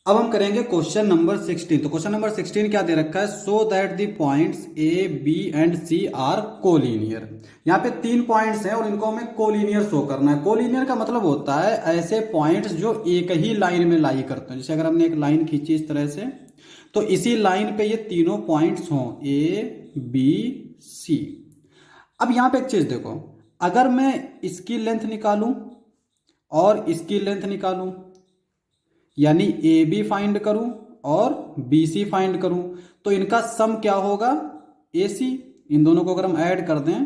अब हम करेंगे क्वेश्चन नंबर 16। तो क्वेश्चन नंबर 16 क्या दे रखा है, so that the points A B and C are collinear. यहाँ पे 3 पॉइंट्स हैं और इनको हमें कोलिनियर शो करना है। कोलिनियर का मतलब होता है ऐसे पॉइंट्स जो एक ही लाइन में लाई करते हैं। जैसे अगर हमने एक लाइन खींची इस तरह से, तो इसी लाइन पे ये तीनों पॉइंट्स हों, ए बी सी। अब यहाँ पे एक चीज देखो, अगर मैं इसकी लेंथ निकालूं और इसकी लेंथ निकालूं, यानी ए बी फाइंड करूं और बी सी फाइंड करूं, तो इनका सम क्या होगा, ए सी। इन दोनों को अगर हम ऐड कर दें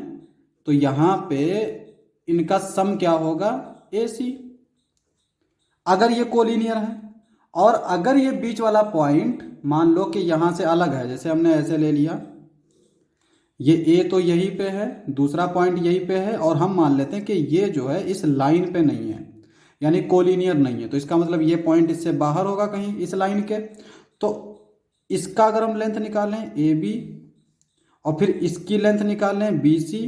तो यहां पे इनका सम क्या होगा, ए सी। अगर ये कोलिनियर है और अगर ये बीच वाला पॉइंट मान लो कि यहां से अलग है, जैसे हमने ऐसे ले लिया, ये ए तो यहीं पे है, दूसरा पॉइंट यहीं पे है, और हम मान लेते हैं कि ये जो है इस लाइन पे नहीं है, यानी कोलिनियर नहीं है। तो इसका मतलब ये पॉइंट इससे बाहर होगा कहीं इस लाइन के। तो इसका अगर हम लेंथ निकालें ए बी और फिर इसकी लेंथ निकालें बी सी,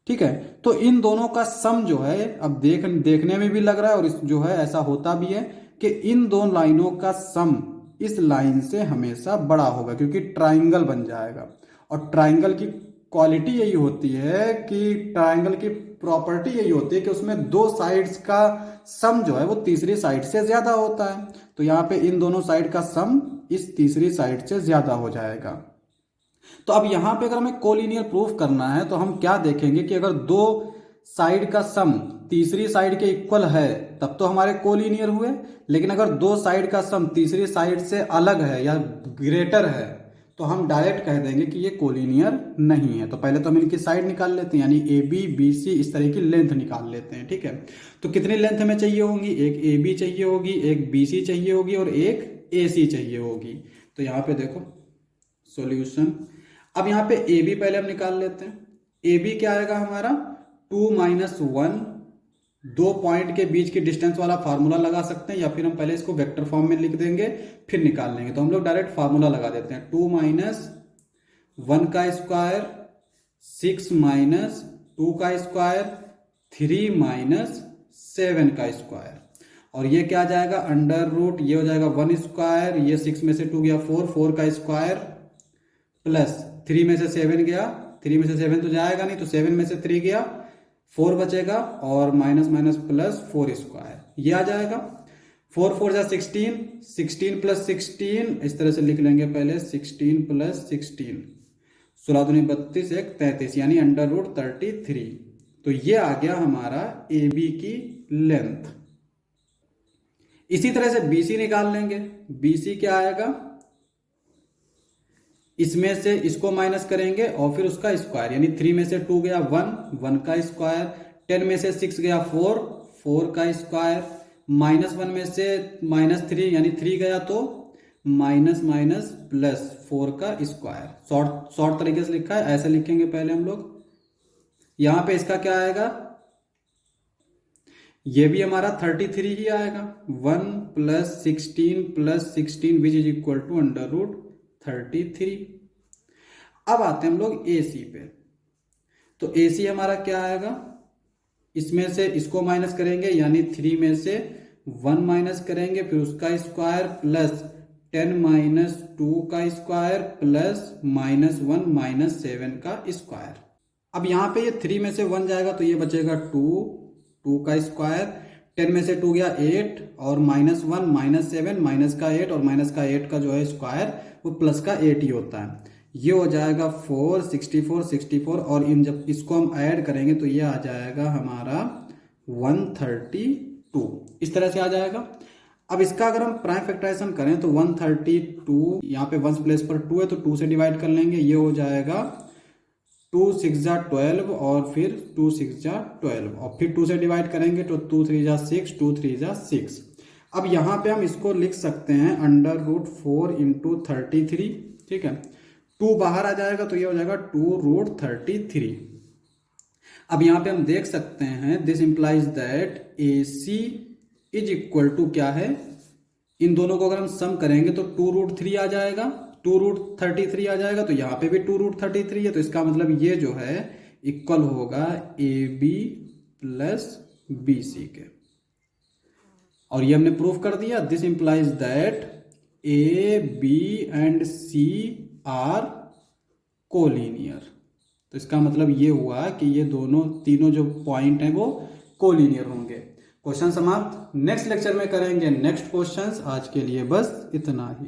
ठीक है, तो इन दोनों का सम जो है, अब देखने में भी लग रहा है और इस जो है ऐसा होता भी है कि इन दो लाइनों का सम इस लाइन से हमेशा बड़ा होगा, क्योंकि ट्राइंगल बन जाएगा। और ट्राइंगल की क्वालिटी यही होती है कि ट्राइंगल की प्रॉपर्टी यही होती है कि उसमें दो साइड्स का सम जो है वो तीसरी साइड से ज्यादा होता है। तो यहाँ पे इन दोनों साइड का सम इस तीसरी साइड से ज्यादा हो जाएगा। तो अब यहां पे अगर हमें कोलिनियर प्रूफ करना है तो हम क्या देखेंगे कि अगर दो साइड का सम तीसरी साइड के इक्वल है तब तो हमारे कोलिनियर हुए, लेकिन अगर दो साइड का सम तीसरी साइड से अलग है या ग्रेटर है तो हम डायरेक्ट कह देंगे कि ये कोलिनियर नहीं है। तो पहले तो हम इनकी साइड निकाल लेते हैं, यानी ए बी बी सी इस तरह की लेंथ निकाल लेते हैं, ठीक है। तो कितनी लेंथ हमें चाहिए होंगी, एक ए बी चाहिए होगी, एक बी सी चाहिए होगी और एक ए सी चाहिए होगी। तो यहाँ पे देखो सॉल्यूशन। अब यहाँ पे ए बी पहले हम निकाल लेते हैं। ए बी क्या आएगा हमारा, 2 - 1, दो पॉइंट के बीच की डिस्टेंस वाला फार्मूला लगा सकते हैं, या फिर हम पहले इसको वेक्टर फॉर्म में लिख देंगे फिर निकाल लेंगे। तो हम लोग डायरेक्ट फार्मूला लगा देते हैं, 2 - 1 का स्क्वायर, 6 - 2 का स्क्वायर, 3 - 7 का स्क्वायर। और ये क्या आ जाएगा, अंडर रूट, ये हो जाएगा 1 स्क्वायर, ये 6 में से 2 गया 4, 4 का स्क्वायर प्लस 3 में से 7 गया, 3 में से 7 तो जाएगा नहीं, तो 7 में से 3 गया, 4 बचेगा और माइनस माइनस प्लस 4 स्क्वायर, ये आ जाएगा। 4 4 जा 16, 16 प्लस 16 इस तरह से लिख लेंगे पहले, 16 प्लस 16, 16 दूनी 32, 1 33, यानी अंडर रूट 33। तो ये आ गया हमारा ए बी की लेंथ। इसी तरह से बी सी निकाल लेंगे। बी सी क्या आएगा, इसमें से इसको माइनस करेंगे और फिर उसका स्क्वायर, यानी 3 में से 2 गया 1, 1 का स्क्वायर, 10 में से 6 गया 4, 4 का स्क्वायर, -1 में से -3 यानी 3 गया तो माइनस माइनस प्लस 4 का स्क्वायर। शॉर्ट तरीके से लिखा है, ऐसे लिखेंगे पहले हम लोग। यहां पे इसका क्या आएगा, ये भी हमारा 33 ही आएगा, 1 + 16 + 16 which is equal to under root 33। अब आते हैं हम लोग ए सी पे। तो ए सी हमारा क्या आएगा, इसमें से इसको माइनस करेंगे, यानी 3 में से 1 माइनस करेंगे, फिर उसका स्क्वायर प्लस 10 - 2 का स्क्वायर प्लस -1 - 7 का स्क्वायर। अब यहां पे ये 3 में से 1 जाएगा तो ये बचेगा 2, 2 का स्क्वायर, 10 में से 2 गया 8 और -1 - 7 माइनस का 8 और माइनस का 8 का जो है स्क्वायर वो प्लस का 8 ही होता है। ये हो जाएगा 4, 64, 64 और इन जब इसको हम ऐड करेंगे तो ये आ जाएगा हमारा 132, इस तरह से आ जाएगा। अब इसका अगर हम प्राइम फैक्टराइजेशन करें तो 132, यहाँ पे 1 प्लेस पर 2 है तो 2 से डिवाइड कर लेंगे, ये हो जाएगा 2 6 जा 12 और फिर 2 6 जा 12 और फिर 2 से डिवाइड करेंगे तो 2 3 जा 6, 2 3 जा 6। अब यहाँ पे हम इसको लिख सकते हैं अंडर रूट 4 इंटू 33, ठीक है। 2 बाहर आ जाएगा तो ये हो जाएगा 2 रूट 33। अब यहाँ पे हम देख सकते हैं this implies that A C is equal to क्या है, इन दोनों को अगर हम सम करेंगे तो 2 रूट 3 आ जाएगा, 2 रूट 33 आ जाएगा, तो यहाँ पे भी 2 रूट 33 है। तो इसका मतलब ये जो है इक्वल होगा A B plus B C के। और ये हमने प्रूफ कर दिया। This implies that A B and C are collinear. तो इसका मतलब ये हुआ कि ये दोनों तीनों जो पॉइंट हैं वो कोलिनियर होंगे। क्वेश्चन समाप्त। नेक्स्ट लेक्चर में करेंगे नेक्स्ट क्वेश्चंस। आज के लिए बस इतना ही।